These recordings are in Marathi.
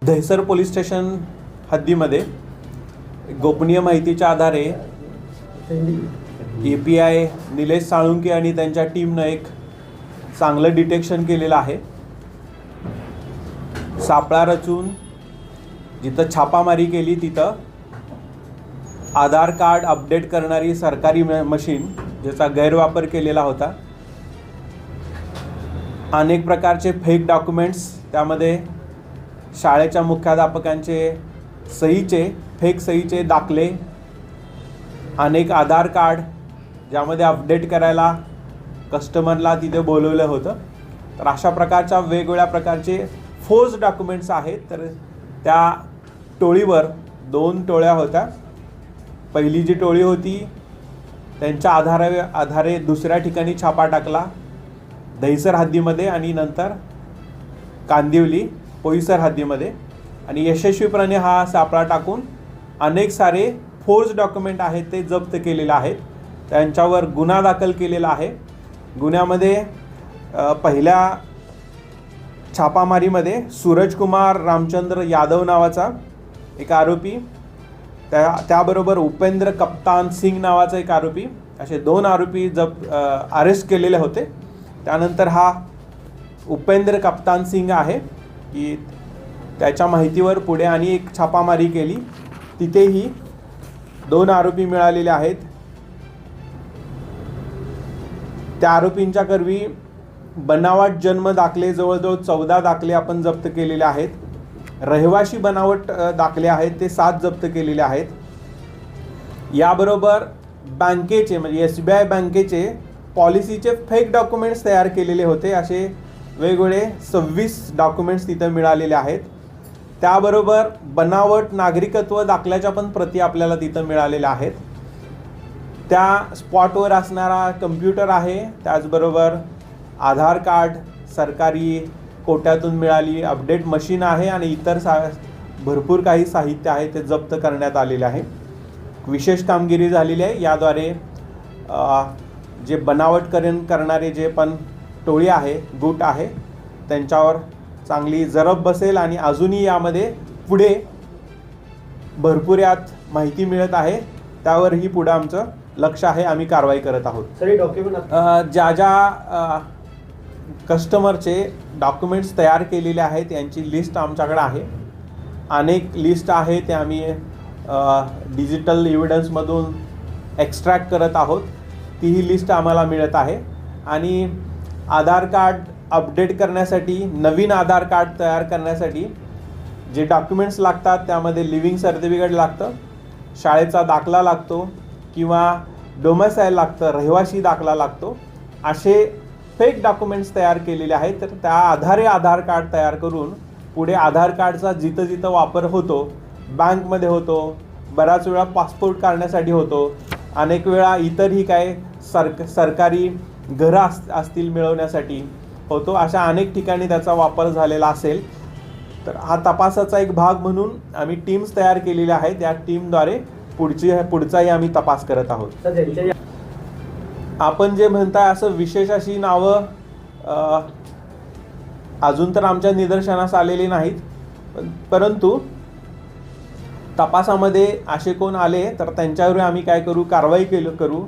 दहिसर पोलीस स्टेशन हद्दीमध्ये गोपनीय माहितीच्या आधारे API निलेश साळुंके आणि त्यांच्या टीमनं एक चांगलं डिटेक्शन केलेलं आहे। सापळा रचून जिथं छापामारी केली तिथं आधार कार्ड अपडेट करणारी सरकारी मशीन ज्याचा गैरवापर केलेला होता। अनेक प्रकारचे फेक डॉक्युमेंट्स, त्यामध्ये शाळेच्या मुख्याध्यापकांचे फेक सहीचे दाखले, अनेक आधार कार्ड ज्यामध्ये अपडेट करायला कस्टमरला तिथे बोलवलं होतं। तर अशा प्रकारच्या वेगवेगळ्या प्रकारचे फोर्स डॉक्युमेंट्स आहेत। तर त्या टोळीवर 2 टोळ्या होत्या। पहिली जी टोळी होती त्यांच्या आधारे दुसऱ्या ठिकाणी छापा टाकला दहिसर हद्दीमध्ये आणि नंतर कांदिवली पोईसर हद्दीमध्ये, आणि यशस्वीपणे हा सापळा टाकून अनेक सारे फोर्स डॉक्युमेंट आहेत ते जप्त केलेले आहेत। त्यांच्यावर गुन्हा दाखल केलेला आहे। गुन्ह्यामध्ये पहिल्या छापामारीमध्ये सूरजकुमार रामचंद्र यादव नावाचा एक आरोपी, त्याबरोबर उपेंद्र कप्तान सिंग नावाचा एक आरोपी, असे 2 आरोपी अरेस्ट केलेले होते। त्यानंतर हा उपेंद्र कप्तान सिंग आहे की त्याच्या माहितीवर पुढे आणि एक छापामारी केली, तिथेही 2 आरोपी मिळालेले आहेत। त्या आरोपींच्या करवी बनावट जन्म दाखले जवळजवळ 14 दाखले आपण जप्त केलेले आहेत। रहिवाशी बनावट दाखले आहेत ते 7 जप्त केलेले आहेत। याबरोबर बँकेचे म्हणजे SBI बँकेचे पॉलिसीचे फेक डॉक्युमेंट्स तयार केलेले होते, असे वेगवेगळे 26 डॉक्युमेंट्स तिथं मिळालेले आहेत। त्याबरोबर बनावट नागरिकत्व दाखल्याच्या पण प्रती आपल्याला तिथं मिळालेल्या आहेत। त्या स्पॉटवर असणारा कम्प्युटर आहे, त्याचबरोबर आधार कार्ड सरकारी कोट्यातून मिळाली अपडेट मशीन आहे आणि इतर भरपूर काही साहित्य आहे ते जप्त करण्यात आलेले आहे। विशेष कामगिरी झालेली आहे। याद्वारे जे बनावटकरण करणारे जे पण टोळी आहे, गुट आहे, त्यांच्यावर चांगली जरब बसेल आणि अजूनही यामध्ये पुढे भरपूर यात माहिती मिळत आहे। त्यावरही पुढे आमचं लक्ष आहे, आम्ही कारवाई करत आहोत। सर, हे डॉक्युमेंट ज्या कस्टमरचे डॉक्युमेंट्स तयार केलेले आहेत यांची लिस्ट आमच्याकडे आहे। अनेक लिस्ट आहे ते आम्ही डिजिटल एव्हिडन्समधून एक्स्ट्रॅक्ट करत आहोत। तीही लिस्ट आम्हाला मिळत आहे आणि आधार कार्ड अपडेट करण्यासाठी, नवीन आधार कार्ड तयार करण्यासाठी जे डॉक्युमेंट्स लागतात त्यामध्ये लिव्हिंग सर्टिफिकेट लागतं, शाळेचा दाखला लागतो किंवा डोमेसाईल लागतं, रहिवाशी दाखला लागतो, असे फेक डॉक्युमेंट्स तयार केलेले आहेत। तर त्या आधारे आधार कार्ड तयार करून पुढे आधार कार्डचा जिथं जिथं वापर होतो, बँकमध्ये होतो, बऱ्याच वेळा पासपोर्ट काढण्यासाठी होतो, अनेक वेळा इतरही काय सरकारी घरं असतील मिळवण्यासाठी होतो, अशा अनेक ठिकाणी त्याचा वापर झालेला असेल। तर हा तपासाचा एक भाग म्हणून आम्ही टीम्स तयार केलेल्या आहेत। या टीमद्वारे पुढचाही आम्ही तपास करत आहोत। आपण जे म्हणताय असं विशेष अशी नावं अजून तर आमच्या निदर्शनास आलेली नाहीत, परंतु तपासामध्ये असे कोण आले तर त्यांच्यावर आम्ही काय करू, कारवाई करू।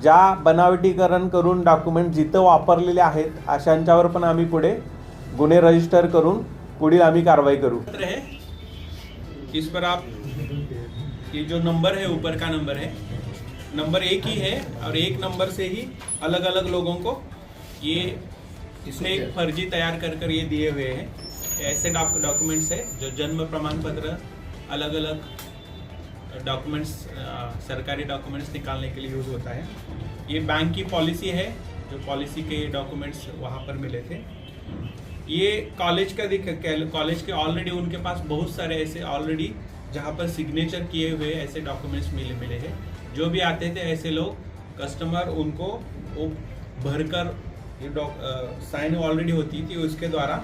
ज्या बनावटीकरण करून डॉक्युमेंट जिथं वापरलेले आहेत अशांच्यावर पण आम्ही पुढे गुन्हे रजिस्टर करून पुढील आम्ही कारवाई करू। इस पर आप ये जो नंबर है ऊपर का नंबर है, नंबर एक ही है और एक नंबर से ही अलग अलग लोगों को ये इसने एक फर्जी तैयार कर ये दिए हुए हैं। ऐसे डॉक्यूमेंट्स है जो जन्म प्रमाण पत्र, अलग अलग डॉक्यूमेंट्स, सरकारी डॉक्यूमेंट्स निकालने के लिए यूज़ होता है। ये बैंक की पॉलिसी है, जो पॉलिसी के डॉक्यूमेंट्स वहाँ पर मिले थे। ये कॉलेज के ऑलरेडी उनके पास बहुत सारे ऐसे ऑलरेडी जहाँ पर सिग्नेचर किए हुए ऐसे डॉक्यूमेंट्स मिले हैं। जो भी आते थे ऐसे लोग, कस्टमर उनको वो भरकर ये साइन ऑलरेडी होती थी, उसके द्वारा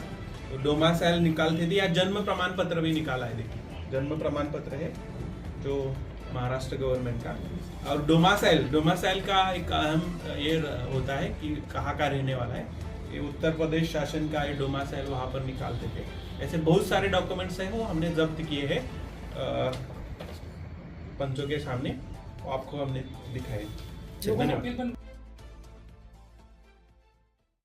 डोमासाइल निकालते थे या जन्म प्रमाण पत्र भी निकाला है। देखिए, जन्म प्रमाण पत्र है जो महाराष्ट्र गवर्नमेंट का, और डोमासाइल का एक अहम ये होता है कि कहाँ का रहने वाला है। ये उत्तर प्रदेश शासन का ये डोमासाइल वहाँ पर निकालते थे। ऐसे बहुत सारे डॉक्यूमेंट्स हैं वो हमने जब्त किए हैं पंचों के सामने, वो आपको हमने दिखाए। लोगों ने धन्यवाद। अपील पण